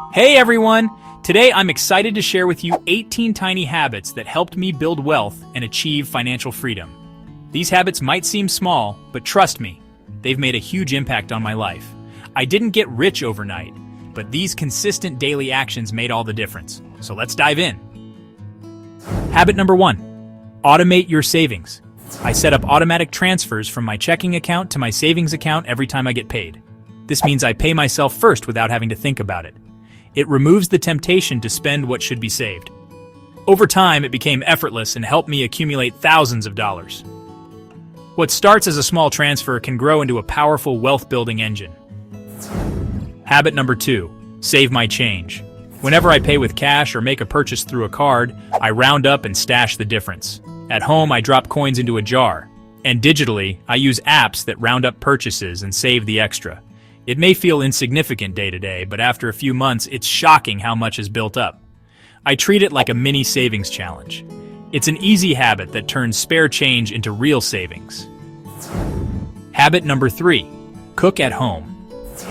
Hey everyone! Today I'm excited to share with you 18 tiny habits that helped me build wealth and achieve financial freedom. These habits might seem small, but trust me, they've made a huge impact on my life. I didn't get rich overnight, but these consistent daily actions made all the difference. So let's dive in. Habit number 1. Automate your savings. I set up automatic transfers from my checking account to my savings account every time I get paid. This means I pay myself first without having to think about it. It removes the temptation to spend what should be saved. Over time, it became effortless and helped me accumulate thousands of dollars. What starts as a small transfer can grow into a powerful wealth-building engine. Habit number 2. Save my change. Whenever I pay with cash or make a purchase through a card, I round up and stash the difference. At home, I drop coins into a jar. And digitally, I use apps that round up purchases and save the extra. It may feel insignificant day to day, but after a few months, it's shocking how much is built up. I treat it like a mini savings challenge. It's an easy habit that turns spare change into real savings. Habit number 3. Cook at home.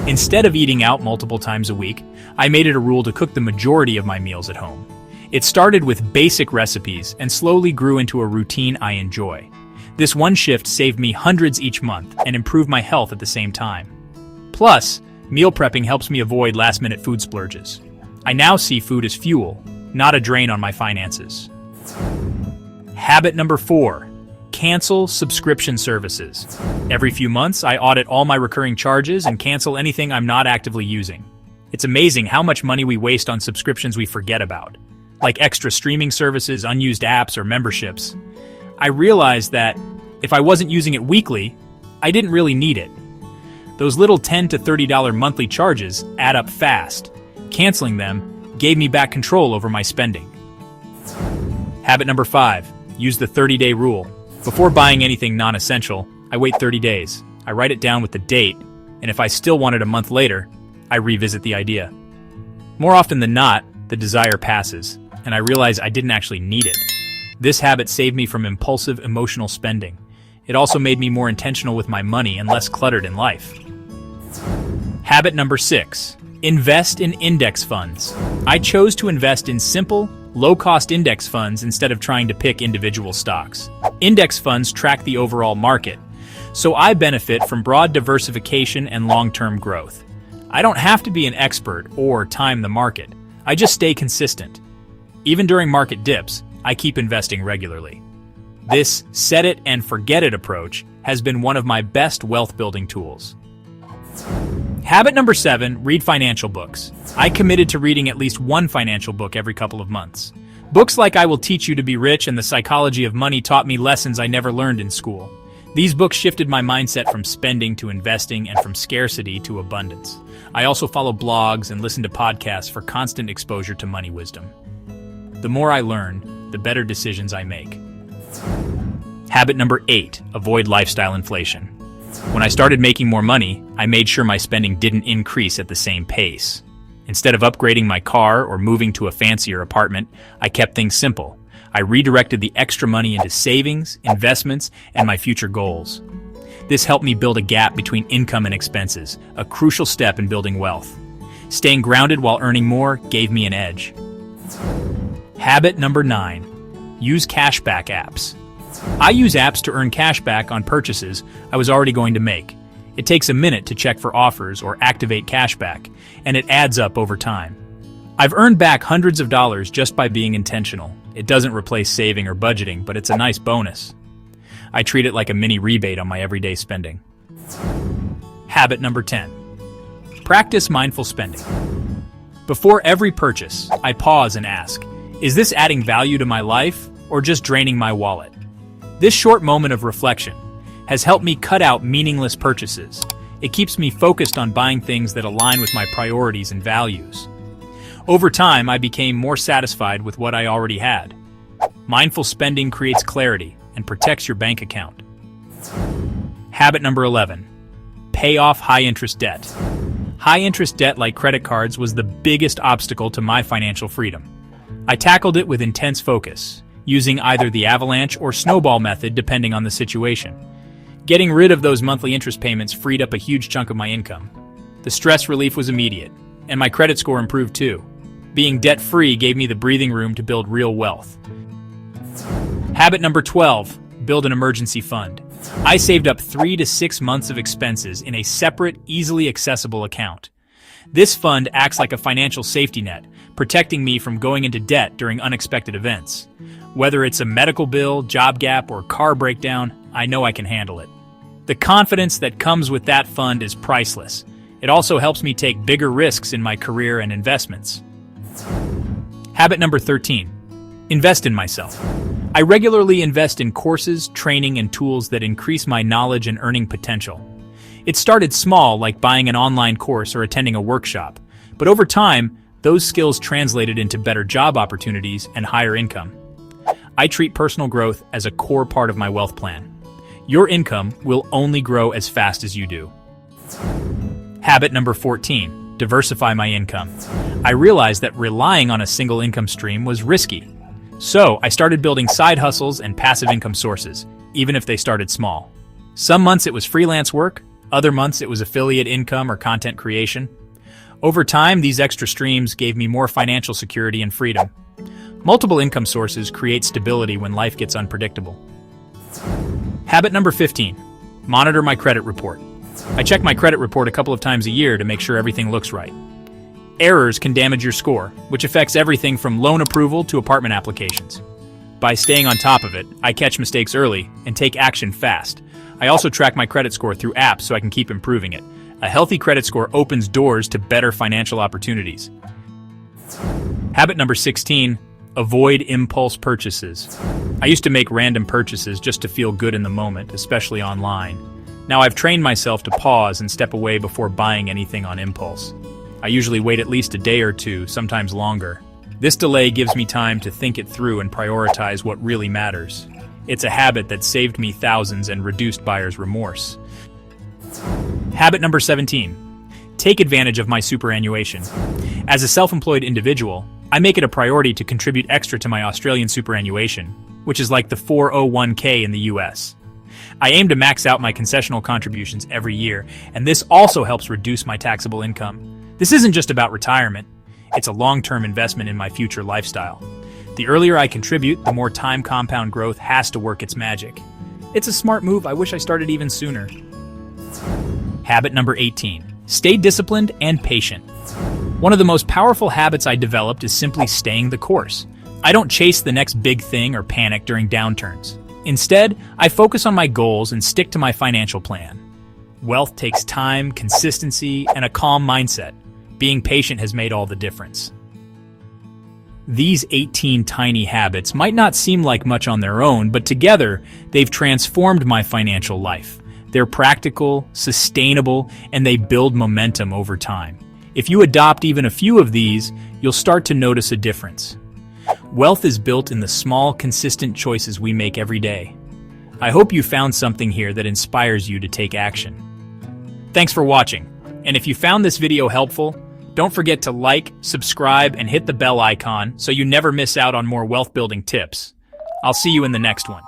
Instead of eating out multiple times a week, I made it a rule to cook the majority of my meals at home. It started with basic recipes and slowly grew into a routine I enjoy. This one shift saved me hundreds each month and improved my health at the same time. Plus, meal prepping helps me avoid last-minute food splurges. I now see food as fuel, not a drain on my finances. Habit number 4. Cancel subscription services. Every few months, I audit all my recurring charges and cancel anything I'm not actively using. It's amazing how much money we waste on subscriptions we forget about, like extra streaming services, unused apps, or memberships. I realized that if I wasn't using it weekly, I didn't really need it. Those little $10 to $30 monthly charges add up fast. Canceling them gave me back control over my spending. Habit number 5. Use the 30-day rule. Before buying anything non-essential, I wait 30 days. I write it down with the date, and if I still want it a month later, I revisit the idea. More often than not, the desire passes, and I realize I didn't actually need it. This habit saved me from impulsive emotional spending. It also made me more intentional with my money and less cluttered in life. Habit number 6. Invest in index funds. I chose to invest in simple, low-cost index funds instead of trying to pick individual stocks. Index funds track the overall market, so I benefit from broad diversification and long-term growth. I don't have to be an expert or time the market. I just stay consistent. Even during market dips, I keep investing regularly. This set it and forget it approach has been one of my best wealth-building tools. Habit number 7, read financial books. I committed to reading at least one financial book every couple of months. Books like I Will Teach You to Be Rich and The Psychology of Money taught me lessons I never learned in school. These books shifted my mindset from spending to investing and from scarcity to abundance. I also follow blogs and listen to podcasts for constant exposure to money wisdom. The more I learn, the better decisions I make. Habit number 8, avoid lifestyle inflation. When I started making more money, I made sure my spending didn't increase at the same pace. Instead of upgrading my car or moving to a fancier apartment, I kept things simple. I redirected the extra money into savings, investments, and my future goals. This helped me build a gap between income and expenses, a crucial step in building wealth. Staying grounded while earning more gave me an edge. Habit number 9. Use cashback apps. I use apps to earn cash back on purchases I was already going to make. It takes a minute to check for offers or activate cashback, and it adds up over time. I've earned back hundreds of dollars just by being intentional. It doesn't replace saving or budgeting, but it's a nice bonus. I treat it like a mini rebate on my everyday spending. Habit number 10. Practice mindful spending. Before every purchase, I pause and ask, is this adding value to my life or just draining my wallet? This short moment of reflection has helped me cut out meaningless purchases. It keeps me focused on buying things that align with my priorities and values. Over time, I became more satisfied with what I already had. Mindful spending creates clarity and protects your bank account. Habit number 11. Pay off high-interest debt. High-interest debt like credit cards was the biggest obstacle to my financial freedom. I tackled it with intense focus, using either the avalanche or snowball method depending on the situation. Getting rid of those monthly interest payments freed up a huge chunk of my income. The stress relief was immediate, and my credit score improved too. Being debt-free gave me the breathing room to build real wealth. Habit number 12, build an emergency fund. I saved up 3 to 6 months of expenses in a separate, easily accessible account. This fund acts like a financial safety net, protecting me from going into debt during unexpected events. Whether it's a medical bill, job gap, or car breakdown, I know I can handle it. The confidence that comes with that fund is priceless. It also helps me take bigger risks in my career and investments. Habit number 13, invest in myself. I regularly invest in courses, training, and tools that increase my knowledge and earning potential. It started small, like buying an online course or attending a workshop, but over time, those skills translated into better job opportunities and higher income. I treat personal growth as a core part of my wealth plan. Your income will only grow as fast as you do. Habit number 14, diversify my income. I realized that relying on a single income stream was risky. So I started building side hustles and passive income sources, even if they started small. Some months it was freelance work, other months it was affiliate income or content creation. Over time, these extra streams gave me more financial security and freedom. Multiple income sources create stability when life gets unpredictable. Habit number 15, monitor my credit report. I check my credit report a couple of times a year to make sure everything looks right. Errors can damage your score, which affects everything from loan approval to apartment applications. By staying on top of it, I catch mistakes early and take action fast. I also track my credit score through apps so I can keep improving it. A healthy credit score opens doors to better financial opportunities. Habit number 16, avoid impulse purchases. I used to make random purchases just to feel good in the moment, especially online. Now I've trained myself to pause and step away before buying anything on impulse. I usually wait at least a day or two, sometimes longer. This delay gives me time to think it through and prioritize what really matters. It's a habit that saved me thousands and reduced buyer's remorse. Habit number 17, take advantage of my superannuation. As a self-employed individual, I make it a priority to contribute extra to my Australian superannuation, which is like the 401k in the US. I aim to max out my concessional contributions every year, and this also helps reduce my taxable income. This isn't just about retirement, it's a long-term investment in my future lifestyle. The earlier I contribute, the more time compound growth has to work its magic. It's a smart move. I wish I started even sooner. Habit number 18, stay disciplined and patient. One of the most powerful habits I developed is simply staying the course. I don't chase the next big thing or panic during downturns. Instead, I focus on my goals and stick to my financial plan. Wealth takes time, consistency, and a calm mindset. Being patient has made all the difference. These 18 tiny habits might not seem like much on their own, but together, they've transformed my financial life. They're practical, sustainable, and they build momentum over time. If you adopt even a few of these, you'll start to notice a difference. Wealth is built in the small, consistent choices we make every day. I hope you found something here that inspires you to take action. Thanks for watching, and if you found this video helpful, don't forget to like, subscribe, and hit the bell icon so you never miss out on more wealth-building tips. I'll see you in the next one.